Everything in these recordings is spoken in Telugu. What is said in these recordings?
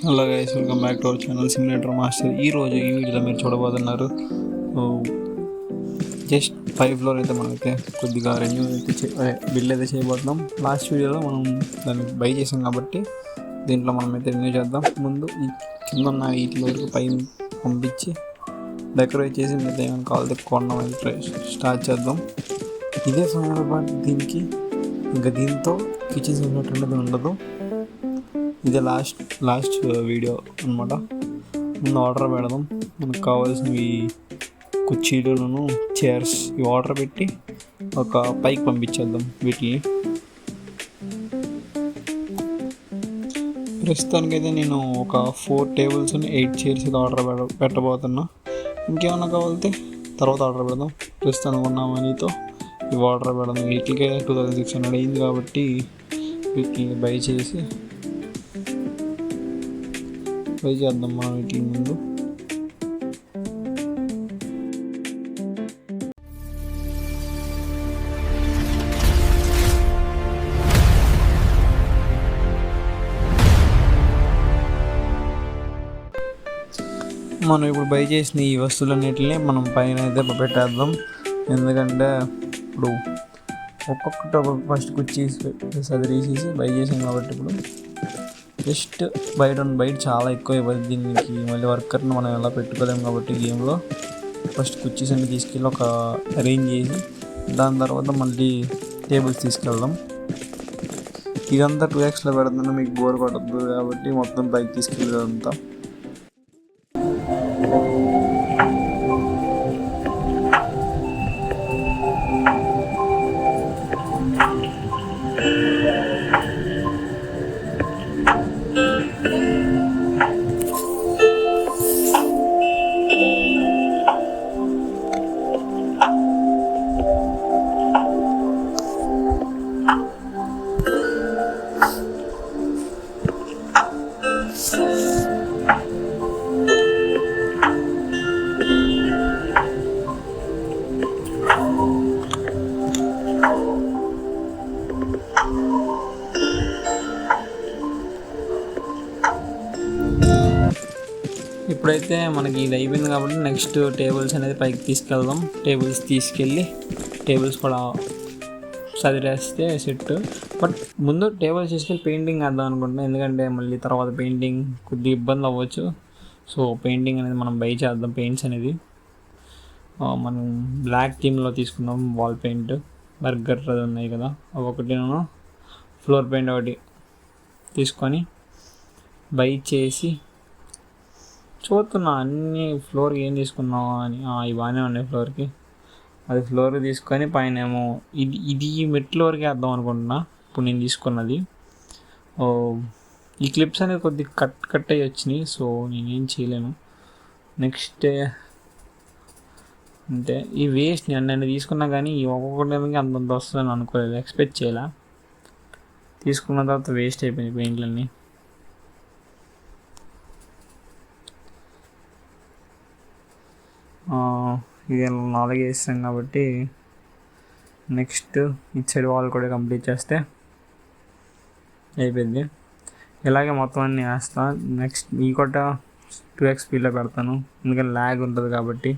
Hello guys, welcome back to our channel simulator master. ఈరోజు ఈ వీడియోలో మీరు చూడబోతున్నారు జస్ట్ 5 ఫ్లోర్ అయితే మనమైతే కొద్దిగా రెన్యూ అయితే బిల్డ్ అయితే చేయబోతున్నాం. లాస్ట్ వీడియోలో మనం దాన్ని బై చేసాం కాబట్టి దీంట్లో మనమైతే రెన్యూ చేద్దాం. ముందు ఈ కింద ఉన్న వీటి వరకు పైన పంపించి డెకరేట్ చేసి మీద ఏమైనా కావాలి కొనడం అయితే స్టార్ట్ చేద్దాం. ఇదే ఫైనల్ పార్ట్ దీనికి. ఇంకా దీంతో కిచెన్స్ ఉన్నట్టు ఉండదు. ఇదే లాస్ట్ వీడియో అనమాట. ముందు ఆర్డర్ పెడదాం. మనకు కావాల్సినవి కుర్చీలను చైర్స్ ఇవి ఆర్డర్ పెట్టి ఒక పైకి పంపించేద్దాం. వీటిని ప్రస్తుతానికైతే నేను ఒక 4 టేబుల్స్ 8 చైర్స్ అయితే ఆర్డర్ పెట్టబోతున్నా. ఇంకేమన్నా కావాలితే తర్వాత ఆర్డర్ పెడదాం. ప్రస్తుతానికి ఉన్న మనీతో ఇవి ఆర్డర్ పెడదాం. వీటికే 2600 అయింది కాబట్టి వీటిని బై చేసి ట్రై చేద్దాం మనం వీటి ముందు. మనం ఇప్పుడు బై చేసిన ఈ వస్తువులన్నిటిని మనం పైన అయితే పెట్టేద్దాం. ఎందుకంటే ఇప్పుడు ఒక్కొక్కటి ఫస్ట్ కుర్చీ సదిరేసేసి బై చేసాం కాబట్టి ఇప్పుడు జస్ట్ బయట చాలా ఎక్కువ ఇవ్వదు దీనికి. మళ్ళీ వర్కర్ని మనం ఎలా పెట్టుకోలేము కాబట్టి గేమ్లో ఫస్ట్ కుర్చీస్ అన్ని తీసుకెళ్ళి ఒక అరేంజ్ చేసి దాని తర్వాత మళ్ళీ టేబుల్స్ తీసుకెళ్దాం. ఇదంతా 2xలో పెడుతున్నా, మీకు బోర్ కొట్టద్దు కాబట్టి మొత్తం పైకి తీసుకెళ్ళేదంతా. ఇప్పుడైతే మనకి ఇది అయిపోయింది కాబట్టి నెక్స్ట్ టేబుల్స్ అనేది పైకి తీసుకెళ్దాం. టేబుల్స్ తీసుకెళ్ళి టేబుల్స్ కూడా సదిరేస్తే సెట్. బట్ ముందు టేబుల్స్ తీసుకెళ్ళి పెయింటింగ్ వేద్దాం అనుకుంటున్నాం. ఎందుకంటే మళ్ళీ తర్వాత పెయింటింగ్ కొద్దిగా ఇబ్బంది అవ్వచ్చు. సో పెయింటింగ్ అనేది మనం బై చేద్దాం. పెయింట్స్ అనేది మనం బ్లాక్ థీమ్లో తీసుకుందాం. వాల్ పెయింట్ బర్గర్ అది ఉన్నాయి కదా, అవి ఒకటి ఫ్లోర్ పెయింట్ ఒకటి తీసుకొని బై చేసి చూస్తున్నా అన్ని ఫ్లోర్కి ఏం తీసుకున్నావు అని. ఇవి బాగానే ఉన్నాయి ఫ్లోర్కి. అది ఫ్లోర్ తీసుకొని పైన ఏమో ఇది మెట్ల వరకే వేద్దాం అనుకుంటున్నా ఇప్పుడు నేను తీసుకున్నది. ఈ క్లిప్స్ అనేది కొద్దిగా కట్ అయ్యి వచ్చినాయి. సో నేనేం చేయలేను. నెక్స్ట్ అంటే ఈ వేస్ట్ నేను తీసుకున్నా కానీ ఈ ఒక్కొక్కటి అంతంత వస్తుందని అనుకోలేదు, ఎక్స్పెక్ట్ చేయాల. తీసుకున్న తర్వాత వేస్ట్ అయిపోయింది పెయింట్లన్నీ. ఇది 4 వేస్తాం కాబట్టి నెక్స్ట్ ఇటు సైడ్ వాల్ కూడా కంప్లీట్ చేస్తే అయిపోయింది. ఇలాగే మొత్తం అన్నీ వేస్తాను. నెక్స్ట్ ఈ కూడా 2x స్పీడ్లో పెడతాను, ఎందుకంటే ల్యాగ్ ఉంటుంది కాబట్టి.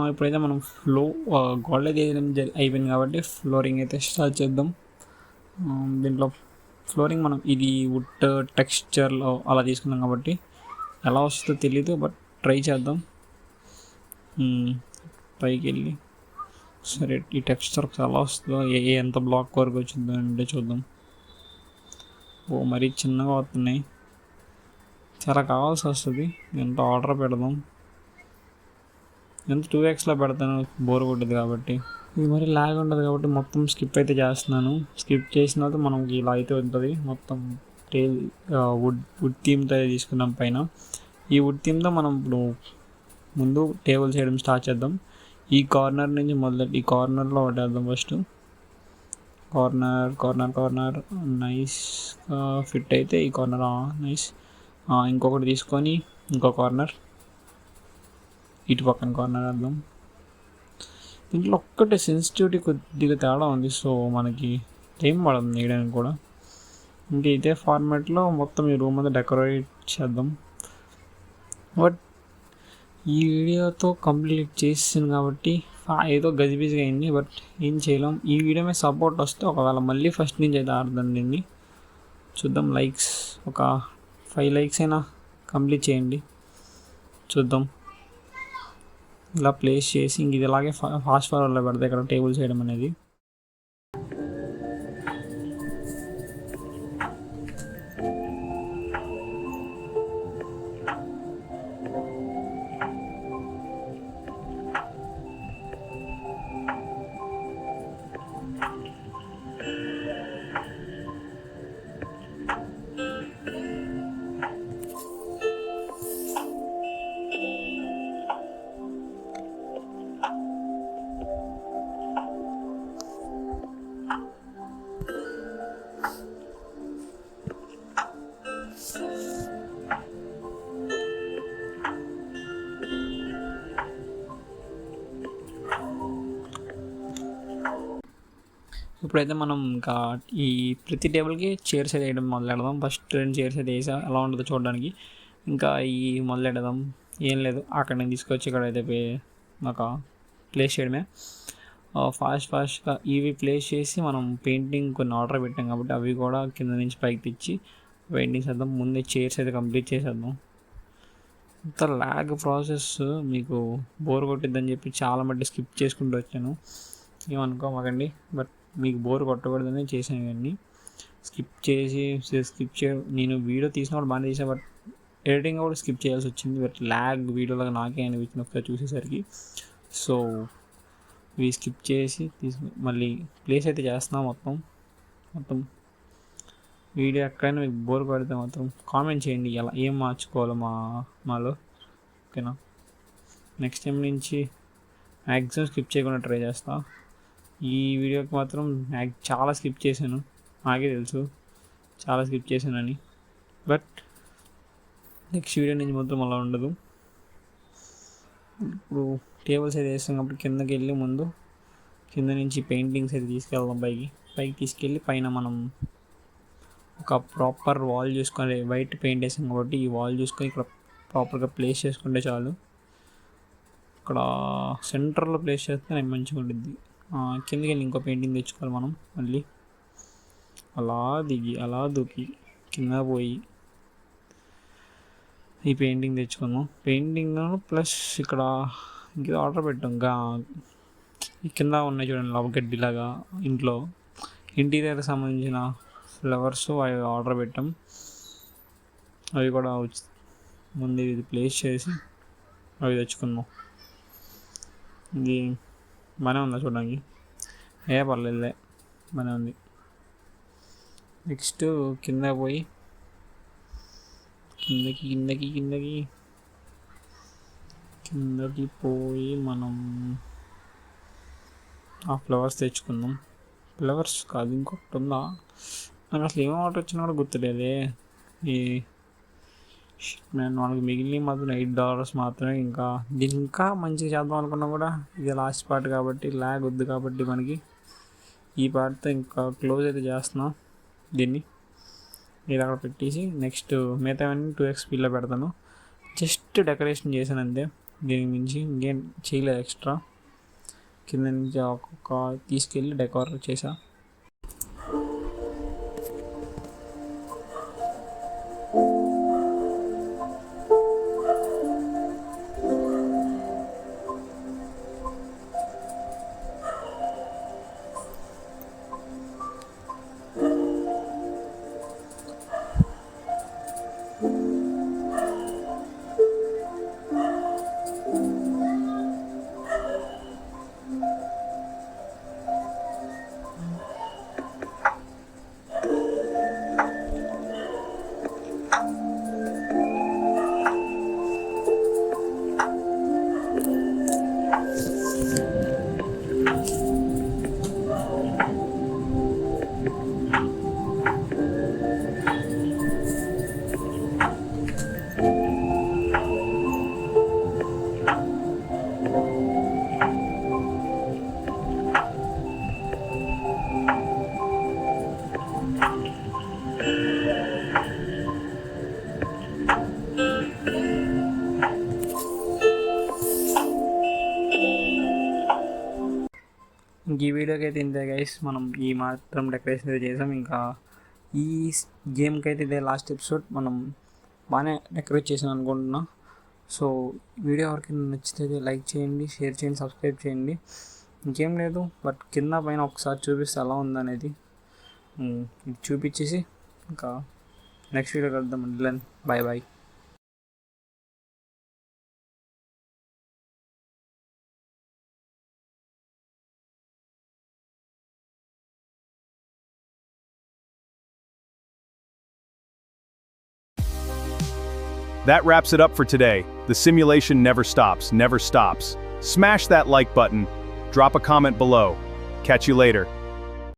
ఇప్పుడైతే మనం గోల్డ్ అయితే అయిపోయింది కాబట్టి ఫ్లోరింగ్ అయితే స్టార్ట్ చేద్దాం. దీంట్లో ఫ్లోరింగ్ మనం ఇది వుడ్ టెక్స్చర్లో అలా తీసుకున్నాం కాబట్టి ఎలా వస్తుందో తెలీదు, బట్ ట్రై చేద్దాం. పైకి వెళ్ళి సరే ఈ టెక్స్చర్ ఎలా వస్తుందో ఎంత బ్లాక్ వరకు వచ్చిందో అంటే చూద్దాం. మరీ చిన్నగా వస్తున్నాయి, చాలా కావాల్సి వస్తుంది. ఎంత ఆర్డర్ పెడదాం, ఎంత 2xలో పెడతాను, బోర్ కొట్టదు కాబట్టి. ఇది మరి లాగ్ ఉంటుంది కాబట్టి మొత్తం స్కిప్ అయితే చేస్తున్నాను. స్కిప్ చేసిన తర్వాత మనకి ఇలా అయితే ఉంటుంది మొత్తం. వుడ్ థీమ్తో తీసుకున్నాం పైన. ఈ వుడ్ థీమ్తో మనం ఇప్పుడు ముందు టేబుల్ చేయడం స్టార్ట్ చేద్దాం. ఈ కార్నర్ నుంచి ఈ కార్నర్లో పట్టేద్దాం ఫస్ట్. కార్నర్ నైస్ ఫిట్ అయితే ఈ కార్నర్ నైస్. ఇంకొకటి తీసుకొని ఇంకో కార్నర్, ఇటు పక్కన కార్నర్ వేద్దాం. దీంట్లో ఒక్కటే సెన్సిటివిటీ కొద్దిగా తేడా ఉంది, సో మనకి టైం పడుతుంది వేయడానికి కూడా. ఇంకా ఇదే ఫార్మాట్లో మొత్తం ఈ రూమ్ అంతా డెకరేట్ చేద్దాం. బట్ ఈ వీడియోతో కంప్లీట్ చేసింది కాబట్టి ఏదో గజిబిజిగా అయింది, బట్ ఏం చేయలేం. ఈ వీడియో మీద సపోర్ట్ వస్తే ఒకవేళ మళ్ళీ ఫస్ట్ నుంచి అయితే ఆడదాం దీన్ని. చూద్దాం, లైక్స్ ఒక 5 likes అయినా కంప్లీట్ చేయండి, చూద్దాం. ఇలా ప్లేస్ చేసి ఇంక ఇది ఇలాగే ఫాస్ట్ ఫార్వర్డ్లో పెడతాయి ఇక్కడ టేబుల్ చేయడం అనేది. ఇప్పుడైతే మనం ఇంకా ఈ ప్రతి టేబుల్కి చైర్స్ అయితే వేయడం మొదలెడదాం. ఫస్ట్ 2 చైర్స్ అయితే వేసా ఎలా ఉంటుందో చూడడానికి. ఇంకా ఈ మొదలెడదాం. ఏం లేదు, అక్కడ నేను తీసుకొచ్చి ఇక్కడ అయితే ఒక ప్లేస్ చేయడమే. ఫాస్ట్గా ఇవి ప్లేస్ చేసి మనం పెయింటింగ్ కొన్ని ఆర్డర్ పెట్టాం కాబట్టి అవి కూడా కింద నుంచి పైకి తెచ్చి పెయింటింగ్ చేద్దాం. ముందే చైర్స్ అయితే కంప్లీట్ చేసేద్దాం. ఇంత ల్యాగ్ ప్రాసెస్ మీకు బోర్ కొట్టిద్దని చెప్పి చాలా మట్టి స్కిప్ చేసుకుంటూ వచ్చాను, ఏమనుకోమాకండి. బట్ మీకు బోర్ కొట్టకూడదని చేసాను ఇవన్నీ. స్కిప్ నేను వీడియో తీసినప్పుడు బాగానే చేసాను, బట్ ఎడిటింగ్ కూడా స్కిప్ చేయాల్సి వచ్చింది. బట్ ల్యాగ్ వీడియోలో నాకే అనిపించింది ఒకసారి చూసేసరికి. సో ఇవి స్కిప్ చేసి మళ్ళీ ప్లేస్ అయితే చేస్తున్నాం. మొత్తం వీడియో ఎక్కడైనా మీకు బోర్ కొడితే మాత్రం కామెంట్ చేయండి ఎలా ఏం మార్చుకోవాలో మాలో, ఓకేనా. నెక్స్ట్ టైం నుంచి మ్యాక్సిమం స్కిప్ చేయకుండా ట్రై చేస్తా. ఈ వీడియోకి మాత్రం చాలా స్కిప్ చేశాను, నాకే తెలుసు చాలా స్కిప్ చేశానని. బట్ నెక్స్ట్ వీడియో నుంచి మాత్రం అలా ఉండదు. ఇప్పుడు టేబుల్స్ అయితే వేస్తాం కాబట్టి కిందకి వెళ్ళి ముందు కింద నుంచి పెయింటింగ్స్ అయితే తీసుకెళ్దాం. పైకి తీసుకెళ్ళి పైన మనం ఒక ప్రాపర్ వాల్ చూసుకొని, వైట్ పెయింట్ వేసాం కాబట్టి ఈ వాల్ చూసుకొని ఇక్కడ ప్రాపర్గా ప్లేస్ చేసుకుంటే చాలు. ఇక్కడ సెంటర్లో ప్లేస్ చేస్తే నాకు మంచిగా ఉంటుంది. కిందకి వెళ్ళి ఇంకో పెయింటింగ్ తెచ్చుకోవాలి మనం. మళ్ళీ అలా దూకి కింద పోయి ఈ పెయింటింగ్ తెచ్చుకుందాం. పెయింటింగ్ ప్లస్ ఇక్కడ ఇంకేదో ఆర్డర్ పెట్టాం. ఈ కింద ఉన్నాయి చూడండి లవగడ్డిలాగా, ఇంట్లో ఇంటీరియర్కి సంబంధించిన ఫ్లవర్స్ అవి ఆర్డర్ పెట్టాం. అవి కూడా ముందు ఇది ప్లేస్ చేసి అవి తెచ్చుకుందాం. ఇది బాగానే ఉందా చూడడానికి? పర్లేదులే, బాగానే ఉంది. నెక్స్ట్ కింద పోయి కిందకి పోయి మనం ఆ ఫ్లవర్స్ తెచ్చుకుందాం. ఫ్లవర్స్ కాదు, ఇంకొకటి ఉందా, నాకు అసలు ఏమో ఆర్డర్ వచ్చినా కూడా గుర్తులేదే. నేను మనకు మిగిలిన మాత్రం $8 మాత్రమే. దీన్ని ఇంకా మంచిగా చేద్దాం అనుకున్నా కూడా ఇది లాస్ట్ పార్ట్ కాబట్టి ల్యాగ్ వద్దు కాబట్టి మనకి ఈ పార్ట్తో ఇంకా క్లోజ్ అయితే చేస్తున్నాం. దీన్ని ఇది అక్కడ పెట్టేసి నెక్స్ట్ మిగతావన్నీ 2x స్పీడ్లో పెడతాను. జస్ట్ డెకరేషన్ చేశాను అంతే. దీని మించి ఇంకేం చేయలేదు ఎక్స్ట్రా. కింద నుంచి ఒక్కొక్క తీసుకెళ్ళి డెకోర్ చేసా. ఇంక ఈ వీడియోకి అయితే ఇంతే గైస్. మనం ఈ మాత్రం డెకరేషన్ అయితే చేసాం. ఇంకా ఈ గేమ్కి అయితే ఇదే లాస్ట్ ఎపిసోడ్. మనం బాగానే డెకరేట్ చేసాం అనుకుంటున్నా. సో వీడియో ఎవరికైనా నచ్చితే లైక్ చేయండి, షేర్ చేయండి, సబ్స్క్రైబ్ చేయండి. ఇంకేం లేదు, బట్ కింద పైన ఒకసారి చూపిస్తే ఎలా ఉందనేది ఇది చూపించేసి ఇంకా నెక్స్ట్ వీడియో కలుద్దాం. Bye bye. That wraps it up for today. The simulation never stops, never stops. Smash that like button, drop a comment below. Catch you later.